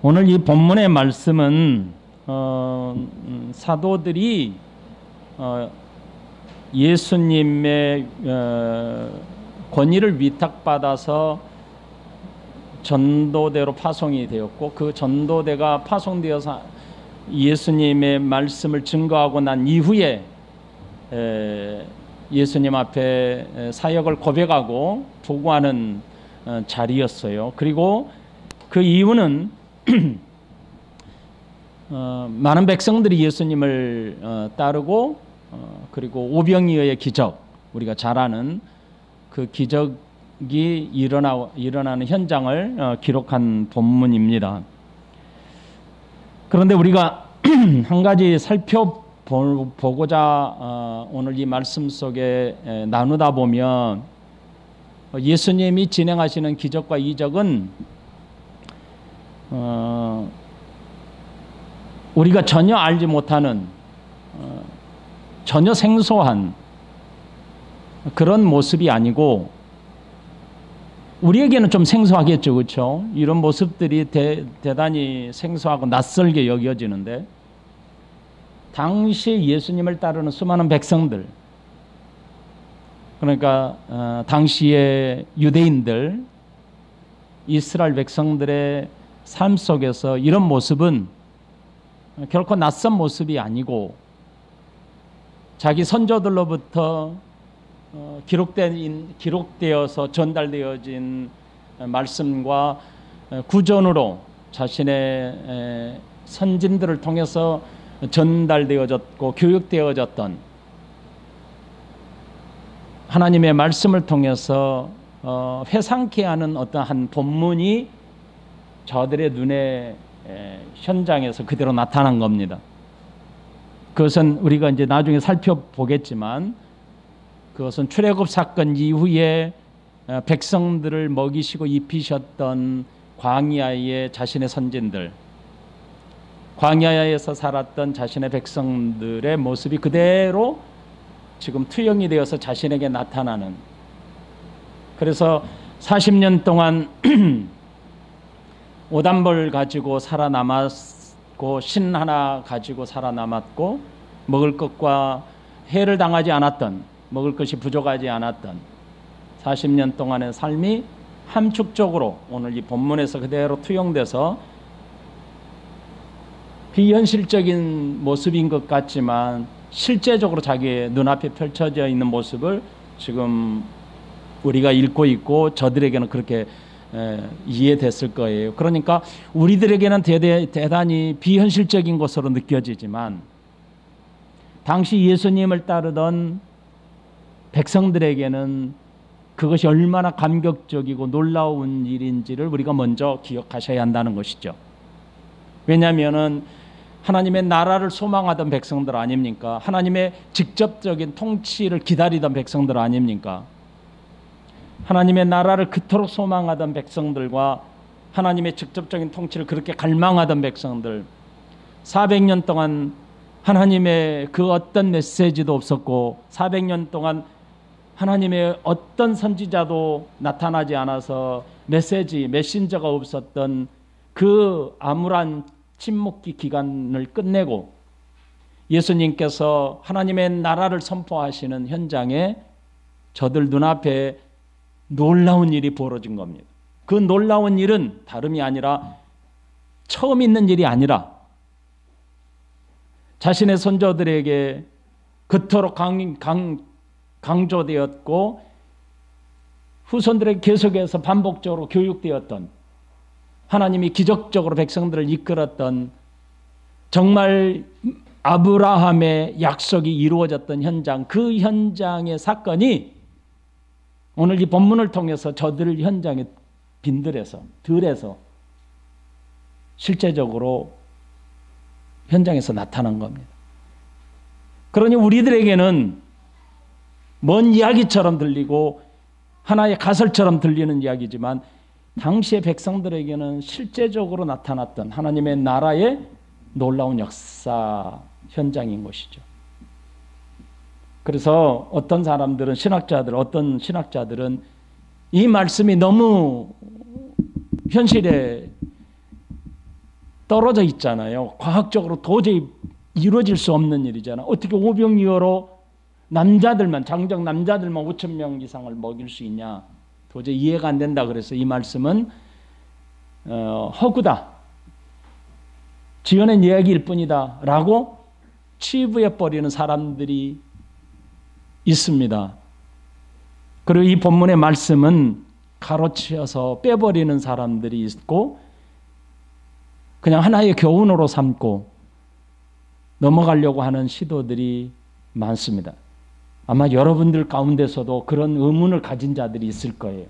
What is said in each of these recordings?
오늘 이 본문의 말씀은 사도들이 예수님의 권위를 위탁받아서 전도대로 파송이 되었고, 그 전도대가 파송되어서 예수님의 말씀을 증거하고 난 이후에 예수님 앞에 사역을 고백하고 보고하는 자리였어요. 그리고 그 이유는 많은 백성들이 예수님을 따르고 그리고 오병이어의 기적, 우리가 잘 아는 그 기적이 일어나는 현장을 기록한 본문입니다. 그런데 우리가 한 가지 살펴보고자 오늘 이 말씀 속에 나누다 보면, 예수님이 진행하시는 기적과 이적은 우리가 전혀 알지 못하는 전혀 생소한 그런 모습이 아니고, 우리에게는 좀 생소하겠죠, 그렇죠? 이런 모습들이 대단히 생소하고 낯설게 여겨지는데, 당시 예수님을 따르는 수많은 백성들, 그러니까 당시의 유대인들, 이스라엘 백성들의 삶 속에서 이런 모습은 결코 낯선 모습이 아니고, 자기 선조들로부터 기록되어서 전달되어진 말씀과 구전으로 자신의 선진들을 통해서 전달되어졌고 교육되어졌던 하나님의 말씀을 통해서 회상케 하는 어떠한 본문이 저들의 눈에 현장에서 그대로 나타난 겁니다. 그것은 우리가 이제 나중에 살펴보겠지만, 그것은 출애굽 사건 이후에 백성들을 먹이시고 입히셨던 광야의 자신의 선진들, 광야에서 살았던 자신의 백성들의 모습이 그대로 지금 투영이 되어서 자신에게 나타나는, 그래서 40년 동안 오단벌 가지고 살아남았고 신 하나 가지고 살아남았고, 먹을 것과 해를 당하지 않았던, 먹을 것이 부족하지 않았던 40년 동안의 삶이 함축적으로 오늘 이 본문에서 그대로 투영돼서 비현실적인 모습인 것 같지만 실제적으로 자기의 눈앞에 펼쳐져 있는 모습을 지금 우리가 읽고 있고, 저들에게는 그렇게 이해됐을 거예요. 그러니까 우리들에게는 대단히 비현실적인 것으로 느껴지지만, 당시 예수님을 따르던 백성들에게는 그것이 얼마나 감격적이고 놀라운 일인지를 우리가 먼저 기억하셔야 한다는 것이죠. 왜냐하면 하나님의 나라를 소망하던 백성들 아닙니까? 하나님의 직접적인 통치를 기다리던 백성들 아닙니까? 하나님의 나라를 그토록 소망하던 백성들과 하나님의 직접적인 통치를 그렇게 갈망하던 백성들, 400년 동안 하나님의 그 어떤 메시지도 없었고, 400년 동안 하나님의 어떤 선지자도 나타나지 않아서 메신저가 없었던 그 암울한 침묵기 기간을 끝내고 예수님께서 하나님의 나라를 선포하시는 현장에 저들 눈앞에 놀라운 일이 벌어진 겁니다. 그 놀라운 일은 다름이 아니라, 처음 있는 일이 아니라, 자신의 선조들에게 그토록 강조되었고 후손들에게 계속해서 반복적으로 교육되었던, 하나님이 기적적으로 백성들을 이끌었던, 정말 아브라함의 약속이 이루어졌던 현장, 그 현장의 사건이 오늘 이 본문을 통해서 저들 현장에 들에서 실제적으로 현장에서 나타난 겁니다. 그러니 우리들에게는 먼 이야기처럼 들리고 하나의 가설처럼 들리는 이야기지만, 당시의 백성들에게는 실제적으로 나타났던 하나님의 나라의 놀라운 역사 현장인 것이죠. 그래서 어떤 신학자들은 이 말씀이 너무 현실에 떨어져 있잖아요. 과학적으로 도저히 이루어질 수 없는 일이잖아. 어떻게 오병이어로 남자들만, 장정 남자들만 5천 명 이상을 먹일 수 있냐. 도저히 이해가 안 된다. 그래서 이 말씀은 허구다. 지어낸 이야기일 뿐이다. 라고 치부해버리는 사람들이 있습니다. 그리고 이 본문의 말씀은 가로치어서 빼버리는 사람들이 있고 그냥 하나의 교훈으로 삼고 넘어가려고 하는 시도들이 많습니다. 아마 여러분들 가운데서도 그런 의문을 가진 자들이 있을 거예요.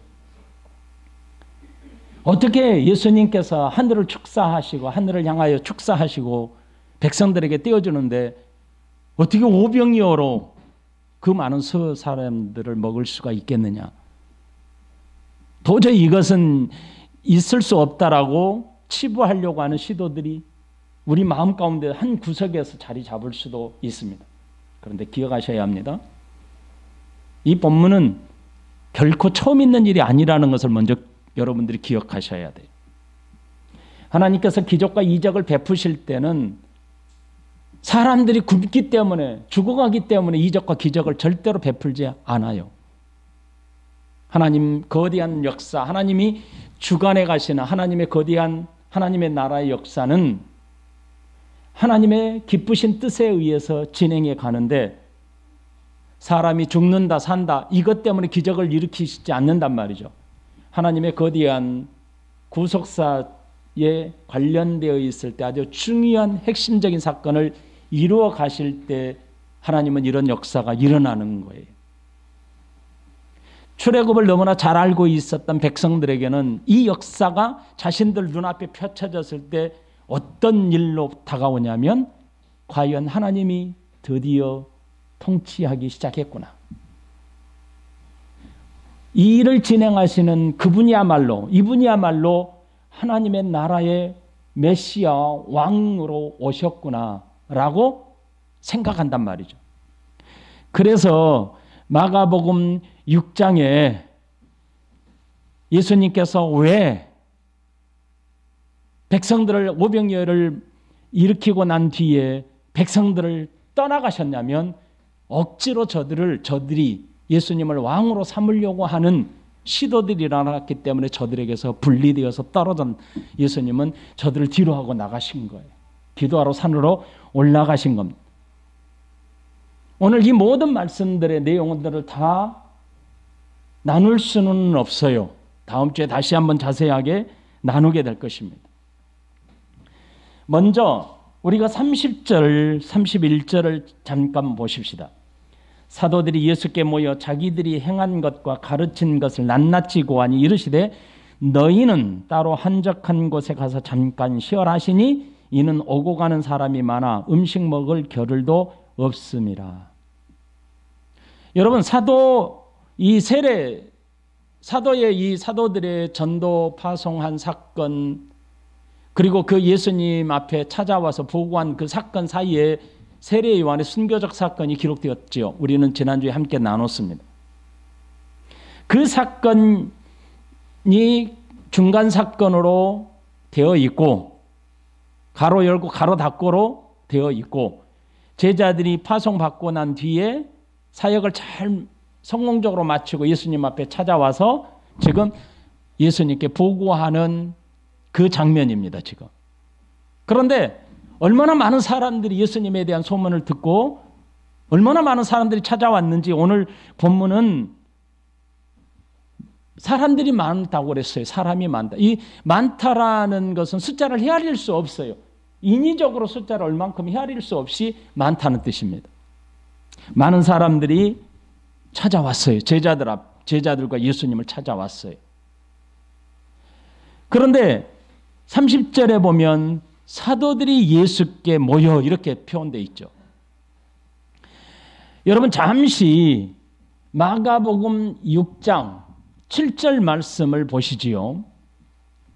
어떻게 예수님께서 하늘을 축사하시고 하늘을 향하여 축사하시고 백성들에게 떼어주는데 어떻게 오병이어로 그 많은 사람들을 먹을 수가 있겠느냐. 도저히 이것은 있을 수 없다라고 치부하려고 하는 시도들이 우리 마음 가운데 한 구석에서 자리 잡을 수도 있습니다. 그런데 기억하셔야 합니다. 이 본문은 결코 처음 있는 일이 아니라는 것을 먼저 여러분들이 기억하셔야 돼요. 하나님께서 기적과 이적을 베푸실 때는 사람들이 굶기 때문에, 죽어가기 때문에 이적과 기적을 절대로 베풀지 않아요. 하나님 거대한 역사, 하나님이 주관해 가시는 하나님의 거대한 하나님의 나라의 역사는 하나님의 기쁘신 뜻에 의해서 진행해 가는데 사람이 죽는다 산다 이것 때문에 기적을 일으키시지 않는단 말이죠. 하나님의 거대한 구속사에 관련되어 있을 때 아주 중요한 핵심적인 사건을 이루어 가실 때 하나님은 이런 역사가 일어나는 거예요. 출애굽을 너무나 잘 알고 있었던 백성들에게는 이 역사가 자신들 눈앞에 펼쳐졌을 때 어떤 일로 다가오냐면 과연 하나님이 드디어 통치하기 시작했구나. 이 일을 진행하시는 이분이야말로 하나님의 나라의 메시아 왕으로 오셨구나 라고 생각한단 말이죠. 그래서 마가복음 6장에 예수님께서 왜 백성들을 오병이어를 일으키고 난 뒤에 백성들을 떠나가셨냐면 억지로 저들이 예수님을 왕으로 삼으려고 하는 시도들이 일어났기 때문에 저들에게서 분리되어서 떨어진 예수님은 저들을 뒤로 하고 나가신 거예요. 기도하러 산으로 올라가신 겁니다. 오늘 이 모든 말씀들의 내용들을 다 나눌 수는 없어요. 다음 주에 다시 한번 자세하게 나누게 될 것입니다. 먼저 우리가 30절, 31절을 잠깐 보십시다. 사도들이 예수께 모여 자기들이 행한 것과 가르친 것을 낱낱이 고하니 이르시되 너희는 따로 한적한 곳에 가서 잠깐 쉬어라 하시니 이는 오고 가는 사람이 많아 음식 먹을 겨를도 없음이라. 여러분 사도의 이 사도들의 전도 파송한 사건 그리고 그 예수님 앞에 찾아와서 보고한 그 사건 사이에 세례 요한의 순교적 사건이 기록되었지요. 우리는 지난주에 함께 나눴습니다. 그 사건이 중간 사건으로 되어 있고 가로 열고 가로 닫고로 되어 있고 제자들이 파송받고 난 뒤에 사역을 잘 성공적으로 마치고 예수님 앞에 찾아와서 지금 예수님께 보고하는 그 장면입니다. 지금. 그런데 얼마나 많은 사람들이 예수님에 대한 소문을 듣고 얼마나 많은 사람들이 찾아왔는지 오늘 본문은 사람들이 많다고 그랬어요. 사람이 많다. 이 많다라는 것은 숫자를 헤아릴 수 없어요. 인위적으로 숫자를 얼만큼 헤아릴 수 없이 많다는 뜻입니다. 많은 사람들이 찾아왔어요. 제자들과 예수님을 찾아왔어요. 그런데 30절에 보면 사도들이 예수께 모여 이렇게 표현되어 있죠. 여러분 잠시 마가복음 6장 7절 말씀을 보시지요.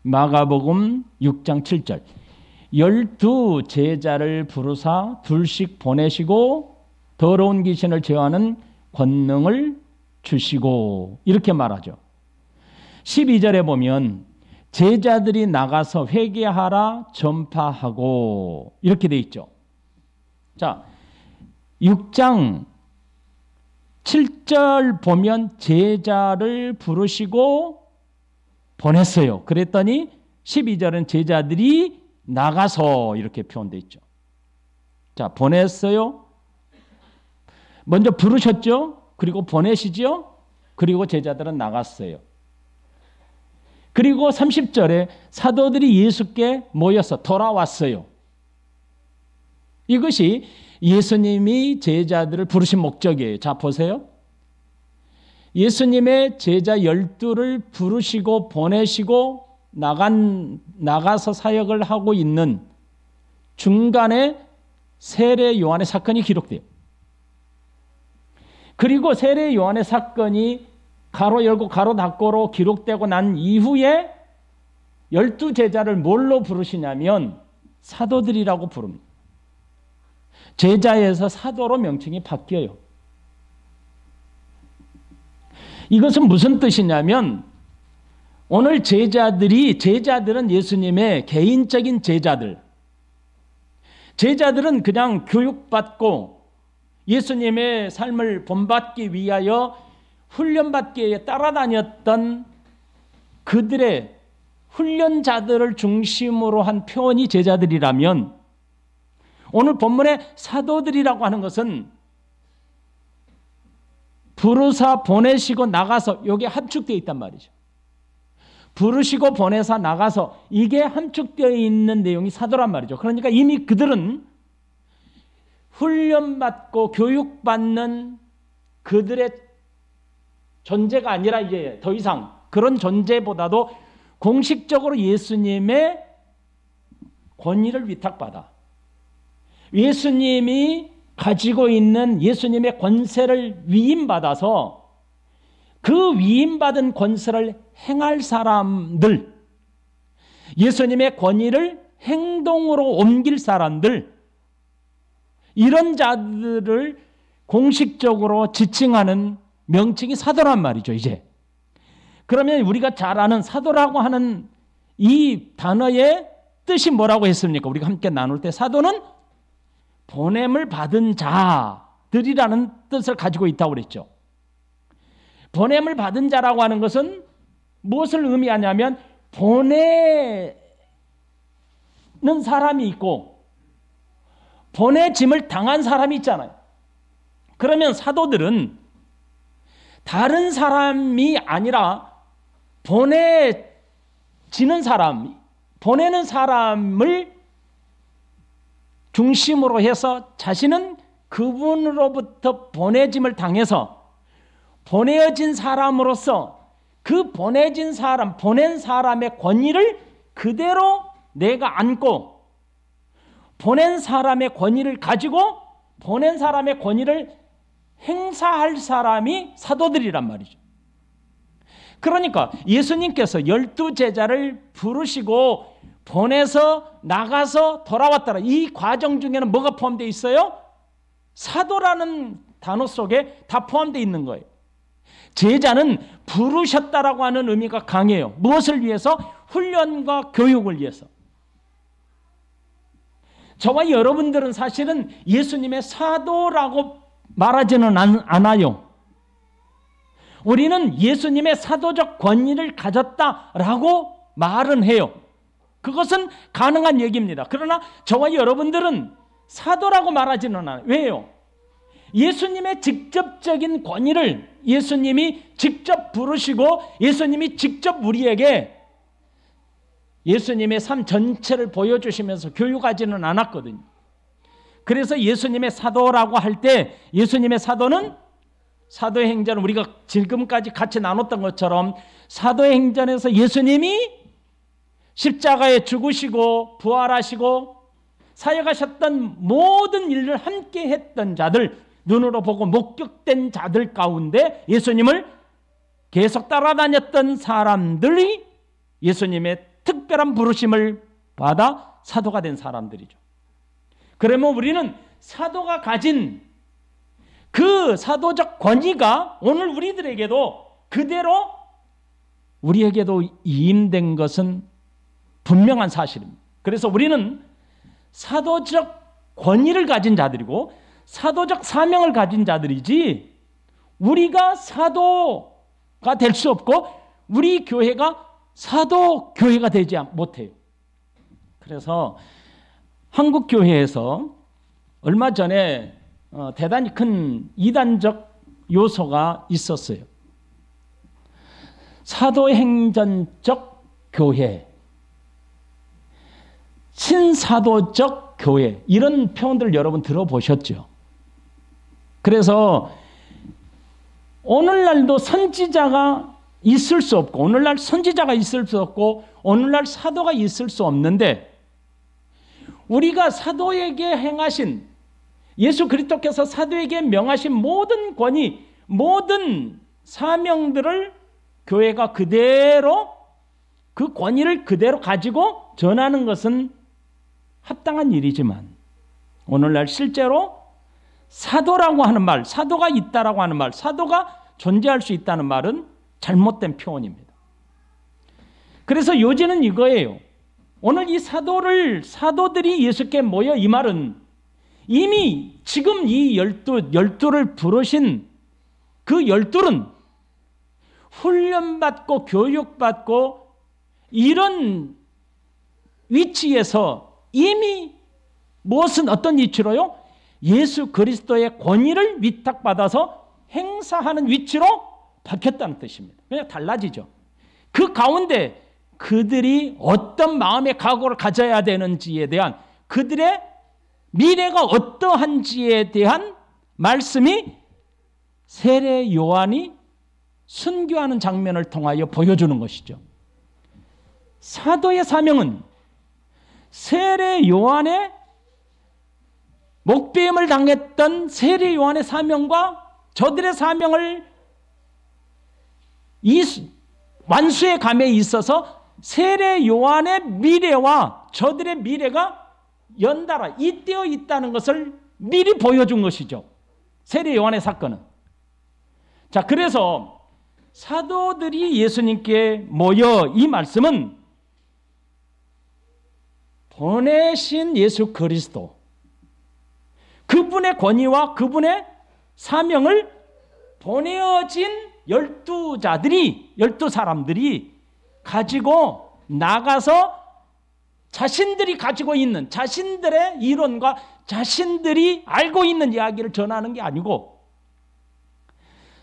마가복음 6장 7절 12 제자를 부르사 둘씩 보내시고 더러운 귀신을 제어하는 권능을 주시고 이렇게 말하죠. 12절에 보면 제자들이 나가서 회개하라 전파하고 이렇게 돼 있죠. 자, 6장 7절 보면 제자를 부르시고 보냈어요. 그랬더니 12절은 제자들이 나가서 이렇게 표현되어 있죠. 자, 보냈어요. 먼저 부르셨죠. 그리고 보내시죠. 그리고 제자들은 나갔어요. 그리고 30절에 사도들이 예수께 모여서 돌아왔어요. 이것이 예수님이 제자들을 부르신 목적이에요. 자, 보세요. 예수님의 제자 12를 부르시고 보내시고 나가서 사역을 하고 있는 중간에 세례 요한의 사건이 기록돼요. 그리고 세례 요한의 사건이 가로 열고 가로 닫고로 기록되고 난 이후에 12제자를 뭘로 부르시냐면 사도들이라고 부릅니다. 제자에서 사도로 명칭이 바뀌어요. 이것은 무슨 뜻이냐면 오늘 제자들은 예수님의 개인적인 제자들은 그냥 교육받고 예수님의 삶을 본받기 위하여 훈련받기 위해 따라다녔던 그들의 훈련자들을 중심으로 한 표현이 제자들이라면 오늘 본문의 사도들이라고 하는 것은 부르사 보내시고 나가서 이게 함축되어 있단 말이죠. 부르시고 보내사 나가서 이게 함축되어 있는 내용이 사도란 말이죠. 그러니까 이미 그들은 훈련받고 교육받는 그들의 존재가 아니라 이제 더 이상 그런 존재보다도 공식적으로 예수님의 권위를 위탁받아 예수님이 가지고 있는 예수님의 권세를 위임받아서 그 위임받은 권세를 행할 사람들, 예수님의 권위를 행동으로 옮길 사람들, 이런 자들을 공식적으로 지칭하는 명칭이 사도란 말이죠. 이제 그러면 우리가 잘 아는 사도라고 하는 이 단어의 뜻이 뭐라고 했습니까? 우리가 함께 나눌 때 사도는 보냄을 받은 자들이라는 뜻을 가지고 있다고 그랬죠. 보냄을 받은 자라고 하는 것은 무엇을 의미하냐면 보내는 사람이 있고 보내짐을 당한 사람이 있잖아요. 그러면 사도들은 다른 사람이 아니라 보내지는 사람, 보내는 사람을 중심으로 해서 자신은 그분으로부터 보내짐을 당해서 보내어진 사람으로서 그 보내진 사람, 보낸 사람의 권위를 그대로 내가 안고 보낸 사람의 권위를 가지고 보낸 사람의 권위를 행사할 사람이 사도들이란 말이죠. 그러니까 예수님께서 12제자를 부르시고 보내서 나가서 돌아왔더라. 이 과정 중에는 뭐가 포함되어 있어요? 사도라는 단어 속에 다 포함되어 있는 거예요. 제자는 부르셨다라고 하는 의미가 강해요. 무엇을 위해서? 훈련과 교육을 위해서. 저와 여러분들은 사실은 예수님의 사도라고 말하지는 않아요. 우리는 예수님의 사도적 권위를 가졌다라고 말은 해요. 그것은 가능한 얘기입니다. 그러나 저와 여러분들은 사도라고 말하지는 않아요. 왜요? 예수님의 직접적인 권위를 예수님이 직접 부르시고 예수님이 직접 우리에게 예수님의 삶 전체를 보여주시면서 교육하지는 않았거든요. 그래서 예수님의 사도라고 할 때 예수님의 사도는 사도행전은 우리가 지금까지 같이 나눴던 것처럼 사도행전에서 예수님이 십자가에 죽으시고 부활하시고 사역하셨던 모든 일을 함께 했던 자들, 눈으로 보고 목격된 자들 가운데 예수님을 계속 따라다녔던 사람들이 예수님의 특별한 부르심을 받아 사도가 된 사람들이죠. 그러면 우리는 사도가 가진 그 사도적 권위가 오늘 우리들에게도 그대로 우리에게도 위임된 것은 분명한 사실입니다. 그래서 우리는 사도적 권위를 가진 자들이고 사도적 사명을 가진 자들이지, 우리가 사도가 될 수 없고 우리 교회가 사도 교회가 되지 못해요. 그래서 한국 교회에서 얼마 전에 대단히 큰 이단적 요소가 있었어요. 사도행전적 교회, 신사도적 교회, 이런 표현들 여러분 들어보셨죠? 그래서 오늘날도 선지자가 있을 수 없고, 오늘날 선지자가 있을 수 없고, 오늘날 사도가 있을 수 없는데, 우리가 사도에게 행하신, 예수 그리스도께서 사도에게 명하신 모든 권위, 모든 사명들을 교회가 그대로 그 권위를 그대로 가지고 전하는 것은 합당한 일이지만, 오늘날 실제로 사도라고 하는 말, 사도가 있다라고 하는 말, 사도가 존재할 수 있다는 말은 잘못된 표현입니다. 그래서 요지는 이거예요. 오늘 이 사도들이 예수께 모여, 이 말은 이미 지금 이 열두를 부르신 그 열둘은 훈련받고 교육받고 이런 위치에서 이미 무엇은 어떤 위치로요? 예수 그리스도의 권위를 위탁받아서 행사하는 위치로 바뀌었다는 뜻입니다. 그냥 달라지죠. 그 가운데 그들이 어떤 마음의 각오를 가져야 되는지에 대한, 그들의 미래가 어떠한지에 대한 말씀이 세례 요한이 순교하는 장면을 통하여 보여주는 것이죠. 사도의 사명은 세례 요한의 목배임을 당했던 세례 요한의 사명과 저들의 사명을 완수의 감에 있어서 세례 요한의 미래와 저들의 미래가 연달아 잇대어 있다는 것을 미리 보여준 것이죠. 세례 요한의 사건은. 자, 그래서 사도들이 예수님께 모여, 이 말씀은 보내신 예수 그리스도, 그분의 권위와 그분의 사명을 보내어진 열두 사람들이 가지고 나가서 자신들이 가지고 있는 자신들의 이론과 자신들이 알고 있는 이야기를 전하는 게 아니고,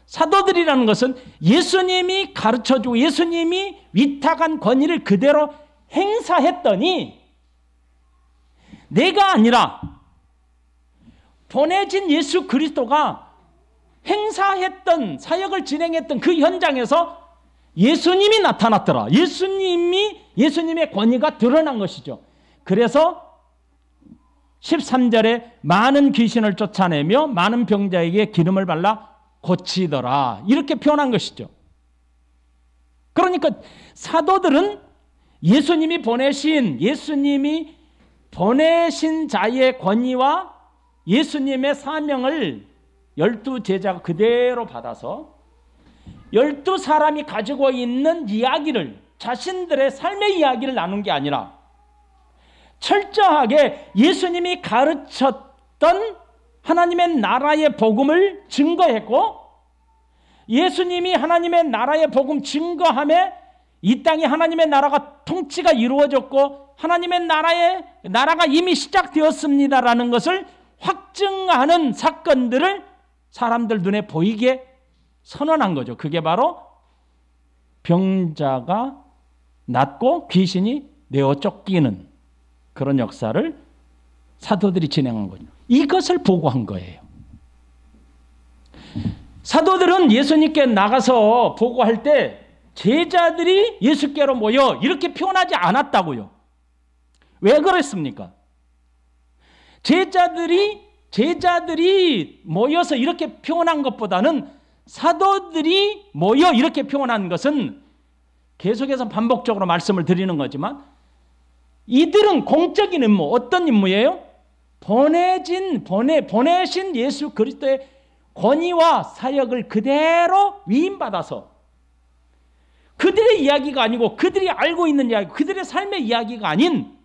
사도들이라는 것은 예수님이 가르쳐주고 예수님이 위탁한 권위를 그대로 행사했더니, 내가 아니라 보내진 예수 그리스도가 행사했던, 사역을 진행했던 그 현장에서 예수님이 나타났더라. 예수님의 권위가 드러난 것이죠. 그래서 13절에 많은 귀신을 쫓아내며 많은 병자에게 기름을 발라 고치더라, 이렇게 표현한 것이죠. 그러니까 사도들은 예수님이 보내신 자의 권위와 예수님의 사명을 12제자가 그대로 받아서 12사람이 가지고 있는 이야기를, 자신들의 삶의 이야기를 나눈 게 아니라 철저하게 예수님이 가르쳤던 하나님의 나라의 복음을 증거했고, 예수님이 하나님의 나라의 복음 증거함에 이 땅에 하나님의 나라가 통치가 이루어졌고 하나님의 나라가 이미 시작되었습니다라는 것을 확증하는 사건들을 사람들 눈에 보이게 선언한 거죠. 그게 바로 병자가 낫고 귀신이 내어 쫓기는 그런 역사를 사도들이 진행한 거죠. 이것을 보고한 거예요. 사도들은 예수님께 나가서 보고할 때 제자들이 예수께로 모여 이렇게 표현하지 않았다고요. 왜 그랬습니까? 제자들이 모여서 이렇게 표현한 것보다는 사도들이 모여 이렇게 표현한 것은, 계속해서 반복적으로 말씀을 드리는 거지만, 이들은 공적인 임무, 어떤 임무예요? 보내신 예수 그리스도의 권위와 사역을 그대로 위임받아서 그들의 그들의 이야기가 아니고 그들이 알고 있는 이야기, 그들의 삶의 이야기가 아닌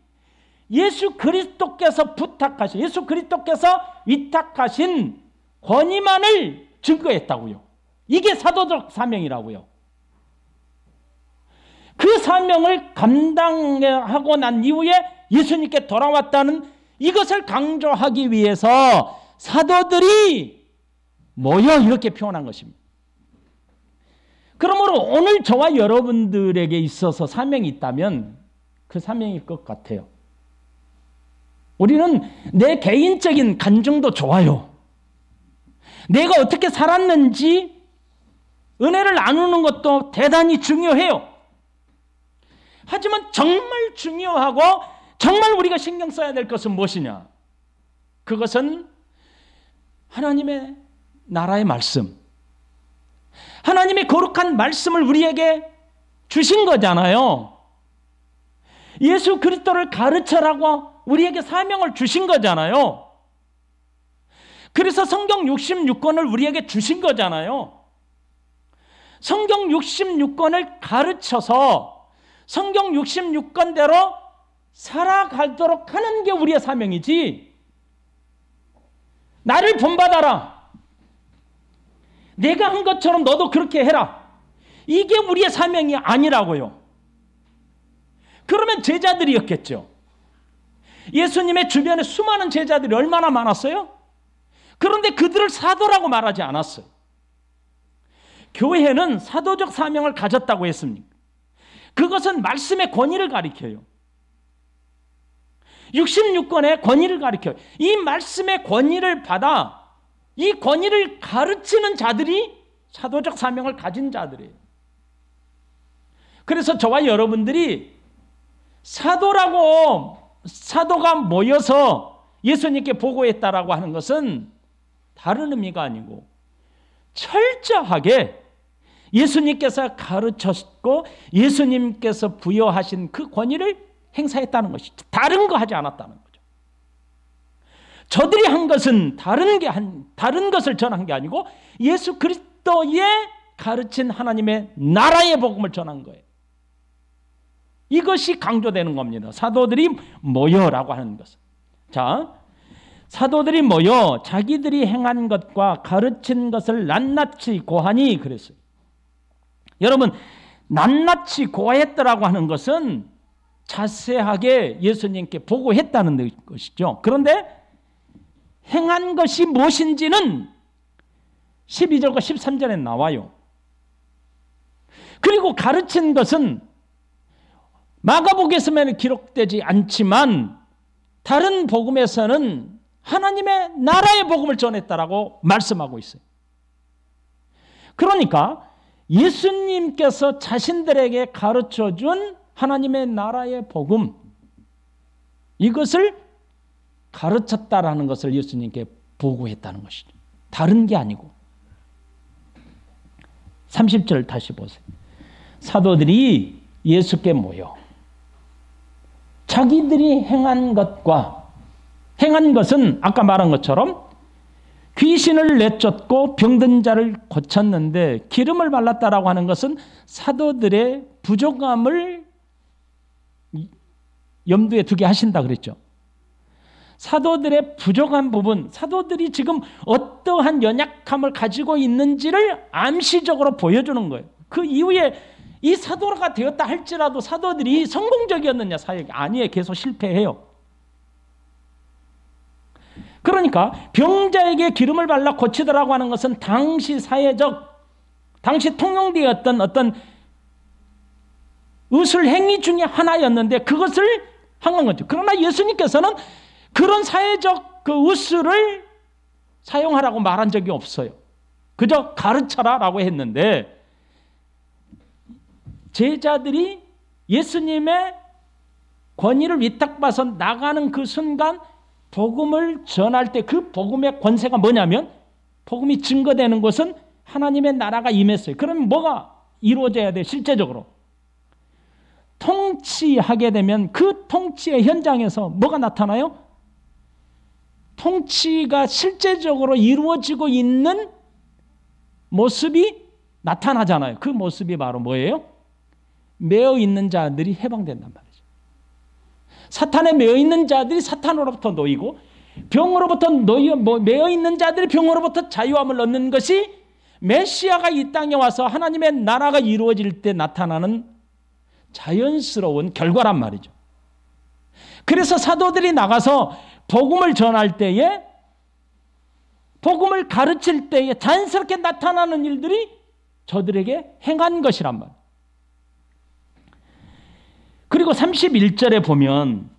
예수 그리스도께서 부탁하신, 예수 그리스도께서 위탁하신 권위만을 증거했다고요. 이게 사도적 사명이라고요. 그 사명을 감당하고 난 이후에 예수님께 돌아왔다는 이것을 강조하기 위해서 사도들이 모여 이렇게 표현한 것입니다. 그러므로 오늘 저와 여러분들에게 있어서 사명이 있다면 그 사명일 것 같아요. 우리는 내 개인적인 간증도 좋아요. 내가 어떻게 살았는지 은혜를 나누는 것도 대단히 중요해요. 하지만 정말 중요하고 정말 우리가 신경 써야 될 것은 무엇이냐? 그것은 하나님의 나라의 말씀, 하나님의 거룩한 말씀을 우리에게 주신 거잖아요. 예수 그리스도를 가르쳐라고 우리에게 사명을 주신 거잖아요. 그래서 성경 66권을 우리에게 주신 거잖아요. 성경 66권을 가르쳐서 성경 66권대로 살아가도록 하는 게 우리의 사명이지, 나를 본받아라, 내가 한 것처럼 너도 그렇게 해라, 이게 우리의 사명이 아니라고요. 그러면 제자들이었겠죠. 예수님의 주변에 수많은 제자들이 얼마나 많았어요? 그런데 그들을 사도라고 말하지 않았어요. 교회는 사도적 사명을 가졌다고 했습니다. 그것은 말씀의 권위를 가리켜요. 66권의 권위를 가리켜요. 이 말씀의 권위를 받아 이 권위를 가르치는 자들이 사도적 사명을 가진 자들이에요. 그래서 저와 여러분들이 사도가 모여서 예수님께 보고했다라고 하는 것은 다른 의미가 아니고 철저하게 예수님께서 가르쳤고 예수님께서 부여하신 그 권위를 행사했다는 것이죠. 다른 거 하지 않았다는 거죠. 저들이 한 것은 다른 것을 전한 게 아니고 예수 그리스도의 가르친 하나님의 나라의 복음을 전한 거예요. 이것이 강조되는 겁니다. 사도들이 모여라고 하는 것은. 자, 사도들이 모여 자기들이 행한 것과 가르친 것을 낱낱이 고하니 그랬어요. 여러분, 낱낱이 고했다라고 하는 것은 자세하게 예수님께 보고했다는 것이죠. 그런데 행한 것이 무엇인지는 12절과 13절에 나와요. 그리고 가르친 것은 마가복음에서는 기록되지 않지만 다른 복음에서는 하나님의 나라의 복음을 전했다라고 말씀하고 있어요. 그러니까 예수님께서 자신들에게 가르쳐준 하나님의 나라의 복음, 이것을 가르쳤다라는 것을 예수님께 보고했다는 것이죠. 다른 게 아니고. 30절 다시 보세요. 사도들이 예수께 모여 자기들이 행한 것은 아까 말한 것처럼 귀신을 내쫓고 병든 자를 고쳤는데 기름을 발랐다라고 하는 것은 사도들의 부족함을 염두에 두게 하신다 그랬죠. 사도들의 부족한 부분, 사도들이 지금 어떠한 연약함을 가지고 있는지를 암시적으로 보여주는 거예요. 그 이후에 이 사도가 되었다 할지라도 사도들이 성공적이었느냐 사역이 아니에요. 계속 실패해요. 그러니까 병자에게 기름을 발라 고치더라고 하는 것은 당시 당시 통용되었던 어떤 의술 행위 중에 하나였는데 그것을 한 거죠. 그러나 예수님께서는 그런 사회적 그 의술을 사용하라고 말한 적이 없어요. 그저 가르쳐라라고 했는데 제자들이 예수님의 권위를 위탁받아서 나가는 그 순간 복음을 전할 때 그 복음의 권세가 뭐냐면 복음이 증거되는 것은 하나님의 나라가 임했어요. 그러면 뭐가 이루어져야 돼? 실제적으로 통치하게 되면 그 통치의 현장에서 뭐가 나타나요? 통치가 실제적으로 이루어지고 있는 모습이 나타나잖아요. 그 모습이 바로 뭐예요? 매어 있는 자들이 해방된단 말이죠. 사탄에 매어 있는 자들이 사탄으로부터 놓이고 병으로부터 매어 있는 자들이 병으로부터 자유함을 얻는 것이 메시아가 이 땅에 와서 하나님의 나라가 이루어질 때 나타나는 자연스러운 결과란 말이죠. 그래서 사도들이 나가서 복음을 전할 때에, 복음을 가르칠 때에 자연스럽게 나타나는 일들이 저들에게 행한 것이란 말이에요. 그리고 31절에 보면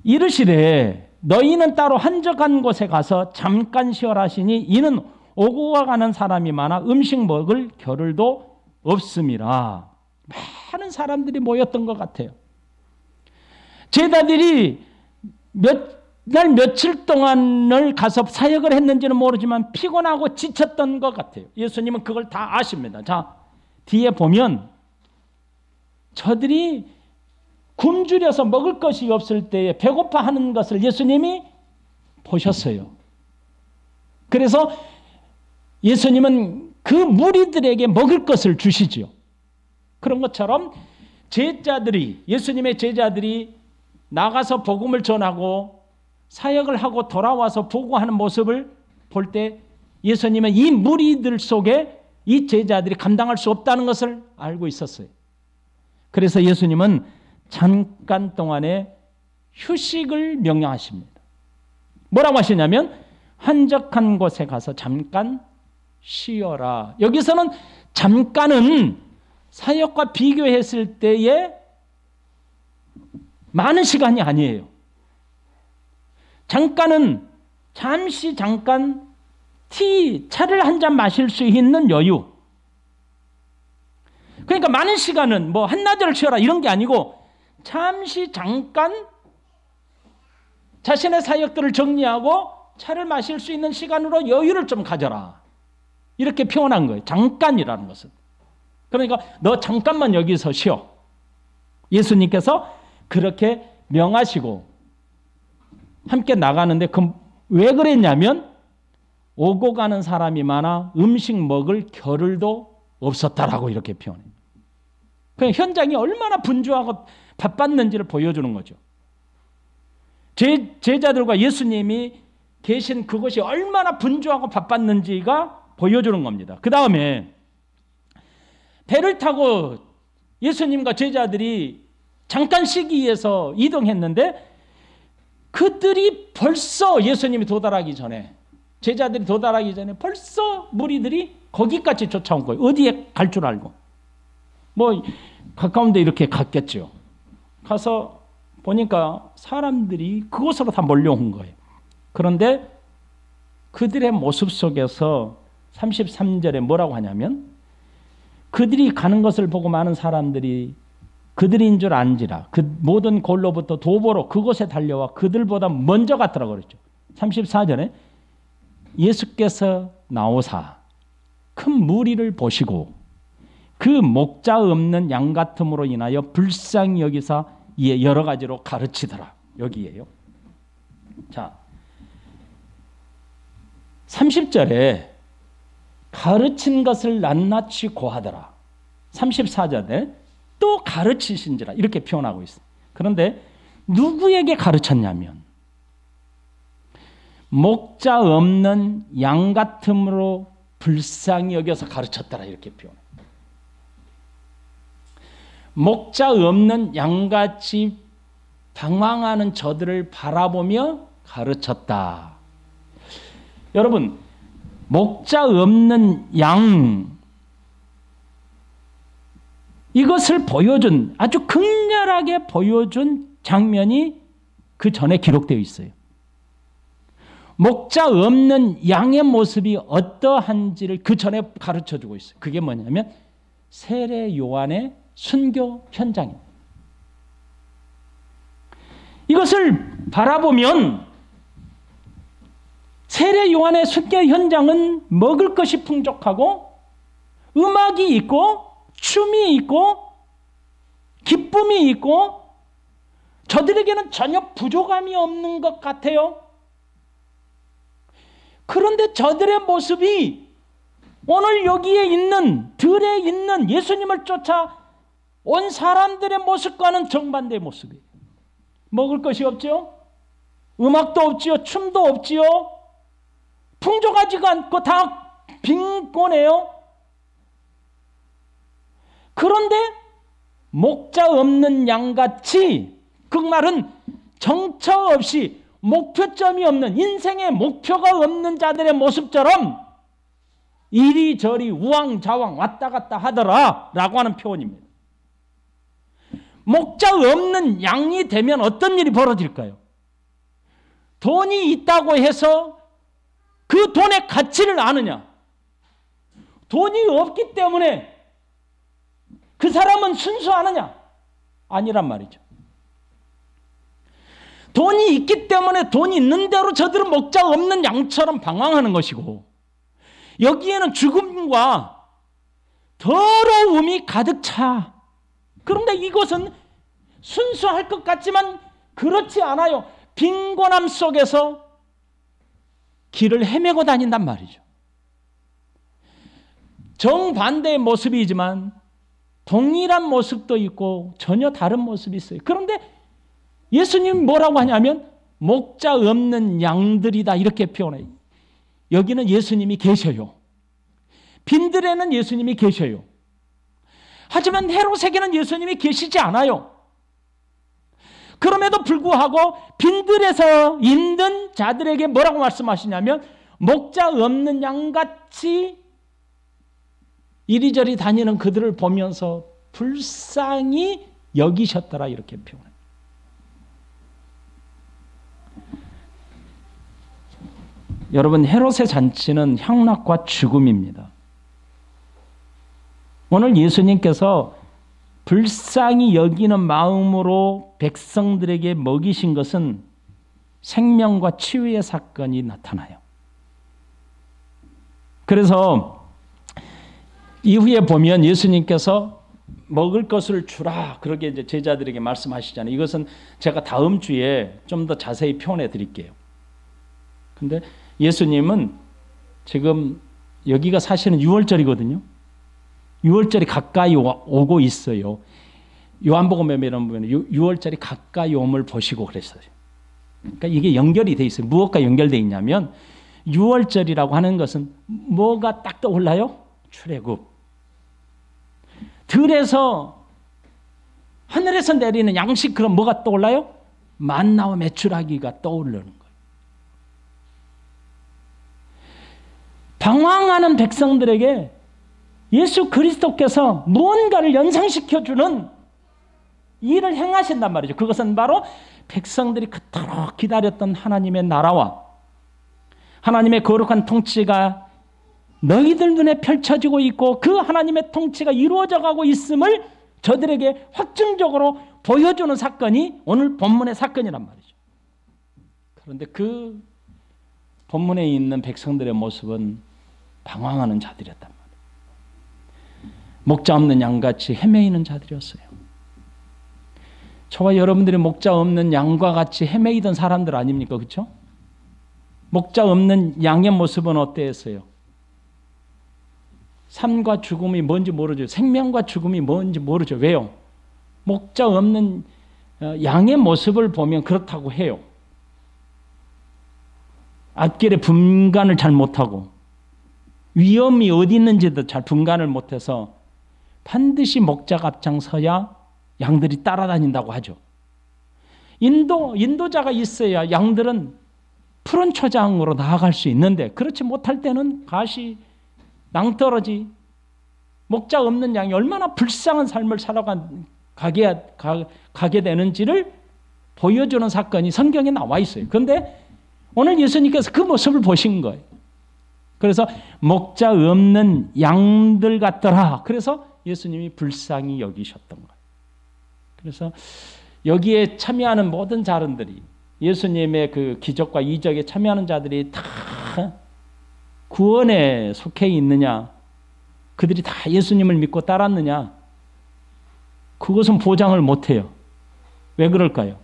이르시되 너희는 따로 한적한 곳에 가서 잠깐 쉬어라 하시니 이는 오고 가는 사람이 많아 음식 먹을 겨를도 없음이라. 많은 사람들이 모였던 것 같아요. 제자들이 며칠 동안을 가서 사역을 했는지는 모르지만 피곤하고 지쳤던 것 같아요. 예수님은 그걸 다 아십니다. 자, 뒤에 보면 저들이 굶주려서 먹을 것이 없을 때에 배고파하는 것을 예수님이 보셨어요. 그래서 예수님은 그 무리들에게 먹을 것을 주시지요. 그런 것처럼 예수님의 제자들이 나가서 복음을 전하고 사역을 하고 돌아와서 보고하는 모습을 볼 때 예수님은 이 무리들 속에 이 제자들이 감당할 수 없다는 것을 알고 있었어요. 그래서 예수님은 잠깐 동안의 휴식을 명령하십니다. 뭐라고 하시냐면 한적한 곳에 가서 잠깐 쉬어라. 여기서는 잠깐은 사역과 비교했을 때에 많은 시간이 아니에요. 잠깐은 잠깐 차를 한 잔 마실 수 있는 여유. 그러니까 많은 시간은 뭐 한나절을 쉬어라 이런 게 아니고 잠깐 자신의 사역들을 정리하고 차를 마실 수 있는 시간으로 여유를 좀 가져라. 이렇게 표현한 거예요. 잠깐이라는 것은. 그러니까 너 잠깐만 여기서 쉬어. 예수님께서 그렇게 명하시고 함께 나가는데 왜 그랬냐면 오고 가는 사람이 많아 음식 먹을 겨를도 없었다라고 이렇게 표현해요. 그냥 현장이 얼마나 분주하고 바빴는지를 보여주는 거죠. 제자들과 예수님이 계신 그곳이 얼마나 분주하고 바빴는지가 보여주는 겁니다. 그 다음에 배를 타고 예수님과 제자들이 잠깐 쉬기 위해서 이동했는데 그들이 벌써 예수님이 도달하기 전에 제자들이 도달하기 전에 벌써 무리들이 거기까지 쫓아온 거예요. 어디에 갈 줄 알고. 뭐 가까운 데 이렇게 갔겠죠. 가서 보니까 사람들이 그곳으로 다 몰려온 거예요. 그런데 그들의 모습 속에서 33절에 뭐라고 하냐면 그들이 가는 것을 보고 많은 사람들이 그들인 줄 안지라 그 모든 골로부터 도보로 그곳에 달려와 그들보다 먼저 갔더라고 그랬죠. 34절에 예수께서 나오사 큰 무리를 보시고 그 목자 없는 양 같음으로 인하여 불쌍히 여기사 이에 여러 가지로 가르치더라. 여기에요. 자, 30절에 가르친 것을 낱낱이 고하더라. 34절에 또 가르치신지라 이렇게 표현하고 있어요. 그런데 누구에게 가르쳤냐면 목자 없는 양 같음으로 불쌍히 여겨서 가르쳤더라 이렇게 표현해요. 목자 없는 양같이 방황하는 저들을 바라보며 가르쳤다. 여러분, 목자 없는 양 이것을 보여준 아주 극렬하게 보여준 장면이 그 전에 기록되어 있어요. 목자 없는 양의 모습이 어떠한지를 그 전에 가르쳐주고 있어요. 그게 뭐냐면 세례 요한의 순교 현장입니다. 이것을 바라보면 세례 요한의 순교 현장은 먹을 것이 풍족하고 음악이 있고 춤이 있고 기쁨이 있고 저들에게는 전혀 부족함이 없는 것 같아요. 그런데 저들의 모습이 오늘 여기에 있는, 들에 있는 예수님을 쫓아 온 사람들의 모습과는 정반대의 모습이에요. 먹을 것이 없죠. 음악도 없지요. 춤도 없지요. 풍족하지가 않고 다 빈곤해요. 그런데 목자 없는 양같이, 그 말은 정처 없이 목표점이 없는, 인생의 목표가 없는 자들의 모습처럼 이리저리 우왕좌왕 왔다 갔다 하더라 라고 하는 표현입니다. 목자 없는 양이 되면 어떤 일이 벌어질까요? 돈이 있다고 해서 그 돈의 가치를 아느냐? 돈이 없기 때문에 그 사람은 순수하느냐? 아니란 말이죠. 돈이 있기 때문에 돈이 있는 대로 저들은 목자 없는 양처럼 방황하는 것이고, 여기에는 죽음과 더러움이 가득 차. 그런데 이것은 순수할 것 같지만 그렇지 않아요. 빈곤함 속에서 길을 헤매고 다닌단 말이죠. 정반대의 모습이지만 동일한 모습도 있고 전혀 다른 모습이 있어요. 그런데 예수님이 뭐라고 하냐면 목자 없는 양들이다 이렇게 표현해요. 여기는 예수님이 계셔요. 빈들에는 예수님이 계셔요. 하지만 헤롯에게는 예수님이 계시지 않아요. 그럼에도 불구하고 빈들에서 있는 자들에게 뭐라고 말씀하시냐면 목자 없는 양같이 이리저리 다니는 그들을 보면서 불쌍히 여기셨더라 이렇게 표현해요. 여러분, 헤롯의 잔치는 향락과 죽음입니다. 오늘 예수님께서 불쌍히 여기는 마음으로 백성들에게 먹이신 것은 생명과 치유의 사건이 나타나요. 그래서 이후에 보면 예수님께서 먹을 것을 주라 그렇게 이제 제자들에게 말씀하시잖아요. 이것은 제가 다음 주에 좀 더 자세히 표현해 드릴게요. 근데 예수님은 지금 여기가 사실은 6월절이거든요. 6월절이 가까이 오고 있어요. 요한복음에 보면 6월절이 가까이 옴을 보시고 그랬어요. 그러니까 이게 연결이 돼 있어요. 무엇과 연결되어 있냐면 6월절이라고 하는 것은 뭐가 딱 떠올라요? 출애굽. 들에서 하늘에서 내리는 양식, 그럼 뭐가 떠올라요? 만나와 메추라기가 떠오르는 거예요. 방황하는 백성들에게 예수 그리스도께서 무언가를 연상시켜주는 일을 행하신단 말이죠. 그것은 바로 백성들이 그토록 기다렸던 하나님의 나라와 하나님의 거룩한 통치가 너희들 눈에 펼쳐지고 있고 그 하나님의 통치가 이루어져 가고 있음을 저들에게 확증적으로 보여주는 사건이 오늘 본문의 사건이란 말이죠. 그런데 그 본문에 있는 백성들의 모습은 방황하는 자들이었단 말이에요. 목자 없는 양같이 헤매이는 자들이었어요. 저와 여러분들이 목자 없는 양과 같이 헤매이던 사람들 아닙니까? 그렇죠? 목자 없는 양의 모습은 어땠어요? 삶과 죽음이 뭔지 모르죠. 생명과 죽음이 뭔지 모르죠. 왜요? 목자 없는 양의 모습을 보면 그렇다고 해요. 앞길에 분간을 잘 못하고 위험이 어디 있는지도 잘 분간을 못해서 반드시 목자가 앞장서야 양들이 따라다닌다고 하죠. 인도자가 있어야 양들은 푸른 초장으로 나아갈 수 있는데 그렇지 못할 때는 가시, 낭떠러지, 목자 없는 양이 얼마나 불쌍한 삶을 가게 되는지를 보여주는 사건이 성경에 나와 있어요. 그런데 오늘 예수님께서 그 모습을 보신 거예요. 그래서 목자 없는 양들 같더라. 그래서 예수님이 불쌍히 여기셨던 거예요. 그래서 여기에 참여하는 모든 자들이 예수님의 그 기적과 이적에 참여하는 자들이 다 구원에 속해 있느냐, 그들이 다 예수님을 믿고 따랐느냐, 그것은 보장을 못해요. 왜 그럴까요?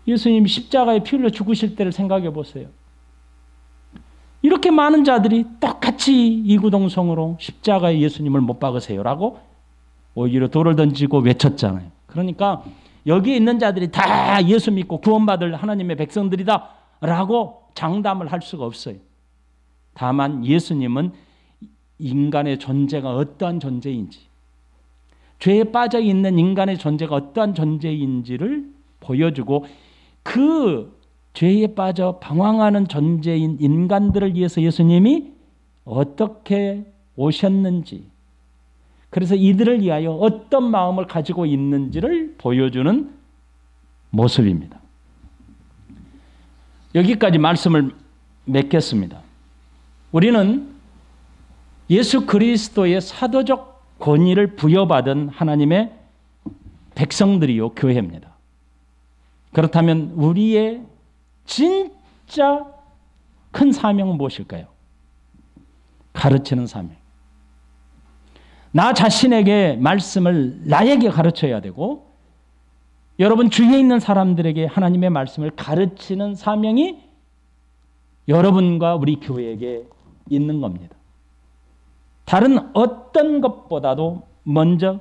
예수님이 십자가에 피 흘려 죽으실 때를 생각해 보세요. 이렇게 많은 자들이 똑같이 이구동성으로 십자가에 예수님을 못 박으세요라고 오히려 돌을 던지고 외쳤잖아요. 그러니까 여기에 있는 자들이 다 예수 믿고 구원받을 하나님의 백성들이다 라고 장담을 할 수가 없어요. 다만 예수님은 인간의 존재가 어떠한 존재인지, 죄에 빠져 있는 인간의 존재가 어떠한 존재인지를 보여주고, 그 죄에 빠져 방황하는 존재인 인간들을 위해서 예수님이 어떻게 오셨는지, 그래서 이들을 위하여 어떤 마음을 가지고 있는지를 보여주는 모습입니다. 여기까지 말씀을 맺겠습니다. 우리는 예수 그리스도의 사도적 권위를 부여받은 하나님의 백성들이요, 교회입니다. 그렇다면 우리의 진짜 큰 사명은 무엇일까요? 가르치는 사명. 나 자신에게 말씀을 나에게 가르쳐야 되고, 여러분 주위에 있는 사람들에게 하나님의 말씀을 가르치는 사명이 여러분과 우리 교회에게 있는 겁니다. 다른 어떤 것보다도 먼저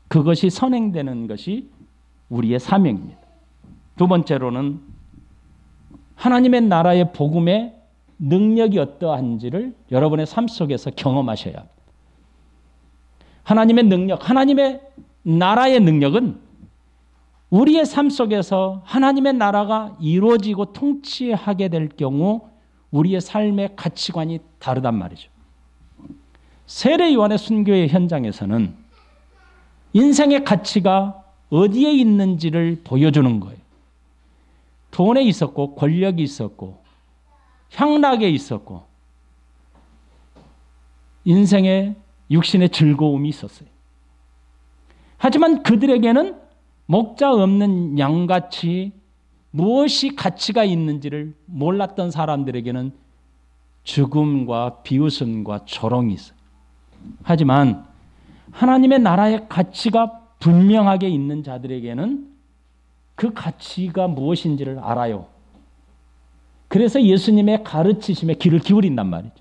그것이 선행되는 것이 우리의 사명입니다. 두 번째로는 하나님의 나라의 복음의 능력이 어떠한지를 여러분의 삶 속에서 경험하셔야 합니다. 하나님의 능력, 하나님의 나라의 능력은 우리의 삶 속에서 하나님의 나라가 이루어지고 통치하게 될 경우 우리의 삶의 가치관이 다르단 말이죠. 세례 요한의 순교의 현장에서는 인생의 가치가 어디에 있는지를 보여주는 거예요. 돈에 있었고, 권력이 있었고, 향락에 있었고, 인생의 육신의 즐거움이 있었어요. 하지만 그들에게는 목자 없는 양같이 무엇이 가치가 있는지를 몰랐던 사람들에게는 죽음과 비웃음과 조롱이 있어요. 하지만 하나님의 나라의 가치가 분명하게 있는 자들에게는 그 가치가 무엇인지를 알아요. 그래서 예수님의 가르치심에 귀를 기울인단 말이죠.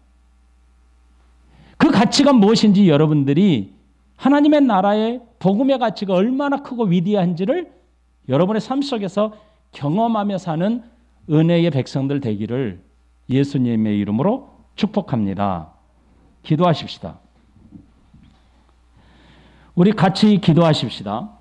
그 가치가 무엇인지 여러분들이 하나님의 나라의 복음의 가치가 얼마나 크고 위대한지를 여러분의 삶 속에서 경험하며 사는 은혜의 백성들 되기를 예수님의 이름으로 축복합니다. 기도하십시다. 우리 같이 기도하십시다.